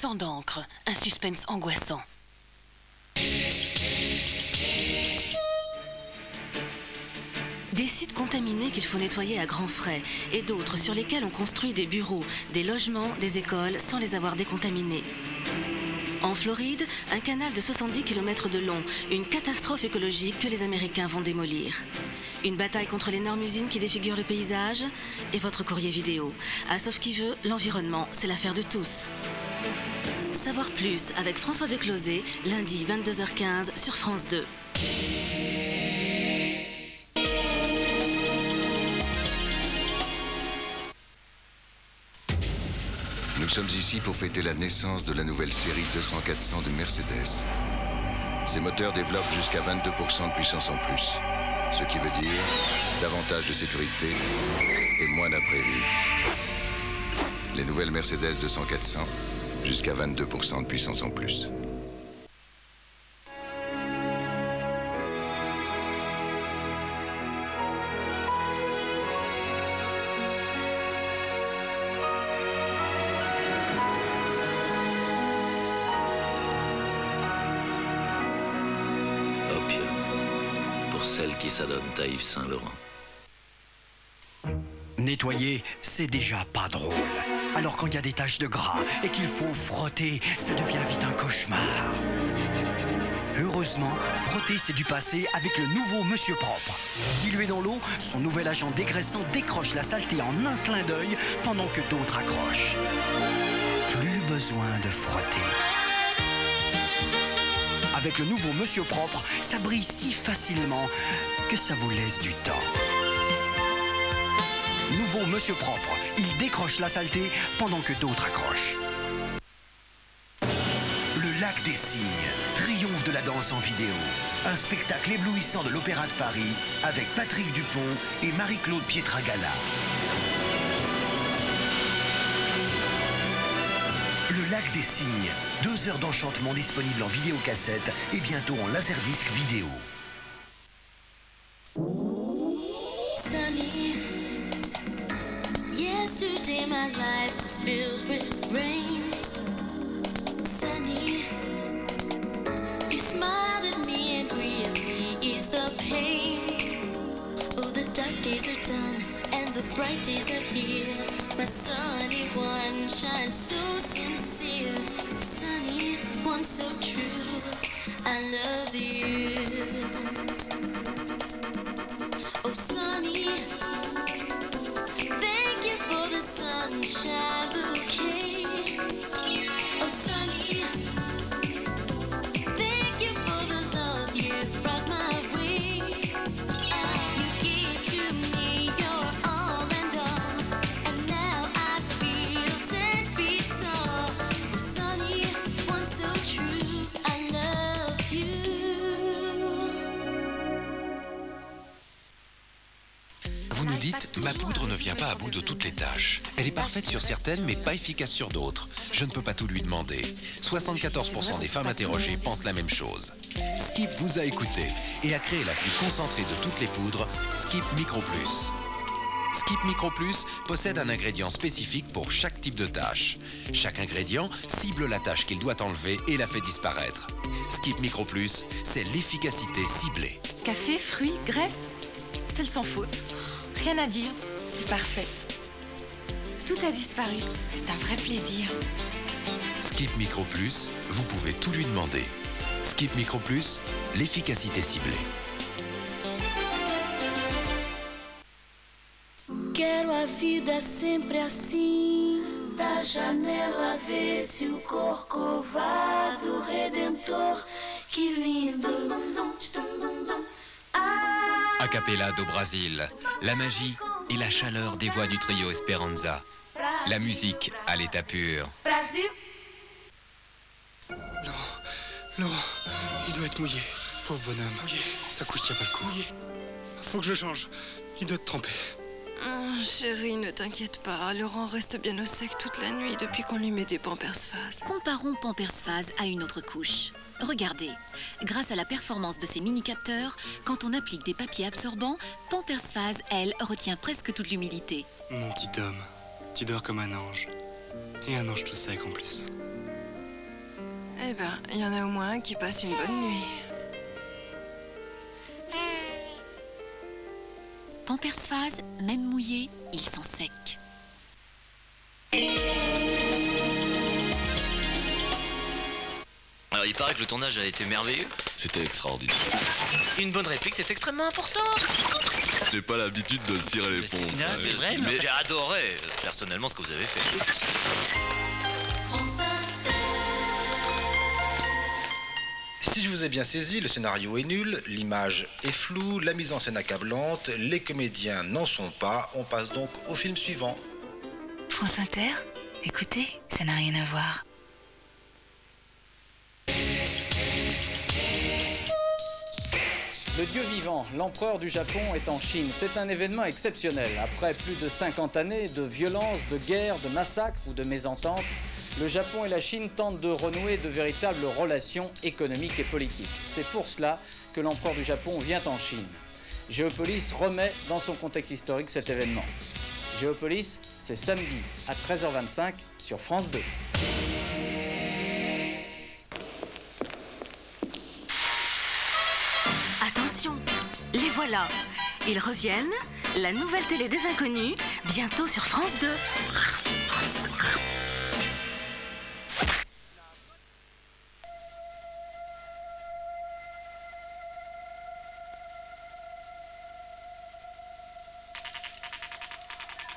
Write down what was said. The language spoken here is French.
Sang d'encre, un suspense angoissant. Des sites contaminés qu'il faut nettoyer à grands frais et d'autres sur lesquels on construit des bureaux, des logements, des écoles sans les avoir décontaminés. En Floride, un canal de 70 km de long, une catastrophe écologique que les Américains vont démolir. Une bataille contre l'énorme usine qui défigure le paysage et votre courrier vidéo. À Sauf qui veut, l'environnement, c'est l'affaire de tous. Savoir plus avec François Declosé, lundi 22h15 sur France 2. Nous sommes ici pour fêter la naissance de la nouvelle série 200-400 de Mercedes. Ces moteurs développent jusqu'à 22% de puissance en plus. Ce qui veut dire davantage de sécurité et moins d'imprévus. Les nouvelles Mercedes 200-400, jusqu'à 22% de puissance en plus. Celle qui s'adonne à Yves Saint-Laurent. Nettoyer, c'est déjà pas drôle. Alors quand il y a des taches de gras et qu'il faut frotter, ça devient vite un cauchemar. Heureusement, frotter c'est du passé avec le nouveau Monsieur Propre. Dilué dans l'eau, son nouvel agent dégraissant décroche la saleté en un clin d'œil pendant que d'autres accrochent. Plus besoin de frotter. Avec le nouveau Monsieur Propre, ça brille si facilement que ça vous laisse du temps. Nouveau Monsieur Propre, il décroche la saleté pendant que d'autres accrochent. Le Lac des Cygnes, triomphe de la danse en vidéo. Un spectacle éblouissant de l'Opéra de Paris avec Patrick Dupont et Marie-Claude Pietragala. Le Lac des Cygnes, 2 heures d'enchantement disponibles en vidéocassette et bientôt en laserdisc vidéo. Sunny, yesterday my life was filled with rain. Sunny, you smiled at me and really eased the pain. Oh, the dark days are done and the bright days are here. My sunny one shines so sincere. Sunny one so true, I love you. Oh, sunny, thank you for the sunshine bouquet. Oh, sunny, thank you for the love you brought my way. You gave to me your all and all, and now I feel 10 feet tall. Oh, sunny, one so true, I love you. Vous nous dites, ma poudre ne vient pas à bout de toutes les tâches. Elle est parfaite sur certaines, mais pas efficace sur d'autres. Je ne peux pas tout lui demander. 74% des femmes interrogées pensent la même chose. Skip vous a écouté et a créé la plus concentrée de toutes les poudres, Skip Micro Plus. Skip Micro Plus possède un ingrédient spécifique pour chaque type de tâche. Chaque ingrédient cible la tâche qu'il doit enlever et la fait disparaître. Skip Micro Plus, c'est l'efficacité ciblée. Café, fruits, graisse, c'est le sans faute. Rien à dire, c'est parfait. Tout a disparu, c'est un vrai plaisir. Skip Micro Plus, vous pouvez tout lui demander. Skip Micro Plus, l'efficacité ciblée. Quero a vida sempre assim. Da janela vê-se o Corcovado Redentor. Que lindo. A cappella do Brasil, la magie et la chaleur des voix du trio Esperanza. La musique à l'état pur. Laurent, il doit être mouillé. Pauvre bonhomme. Mouillé. Sa couche tient pas le coup. Mouillé. Faut que je le change. Il doit être trempé. Chérie, ne t'inquiète pas. Laurent reste bien au sec toute la nuit depuis qu'on lui met des Pampers Phase. Comparons Pampers Phase à une autre couche. Regardez, grâce à la performance de ces mini-capteurs, quand on applique des papiers absorbants, Pampers Phase, elle, retient presque toute l'humidité. Mon petit homme, tu dors comme un ange. Et un ange tout sec en plus. Eh ben, il y en a au moins un qui passe une bonne nuit. Pampers Phase, même mouillés, ils sont secs. Alors, il paraît que le tournage a été merveilleux. C'était extraordinaire. Une bonne réplique, c'est extrêmement important. J'ai pas l'habitude de cirer les ponts. C'est vrai, mais j'ai adoré, personnellement, ce que vous avez fait. Si je vous ai bien saisi, le scénario est nul, l'image est floue, la mise en scène accablante, les comédiens n'en sont pas. On passe donc au film suivant. France Inter, écoutez, ça n'a rien à voir. Le dieu vivant, l'empereur du Japon, est en Chine. C'est un événement exceptionnel. Après plus de 50 années de violence, de guerre, de massacres ou de mésententes, le Japon et la Chine tentent de renouer de véritables relations économiques et politiques. C'est pour cela que l'empereur du Japon vient en Chine. Géopolis remet dans son contexte historique cet événement. Géopolis, c'est samedi à 13h25 sur France 2. Attention, les voilà. Ils reviennent, la nouvelle télé des inconnus, bientôt sur France 2.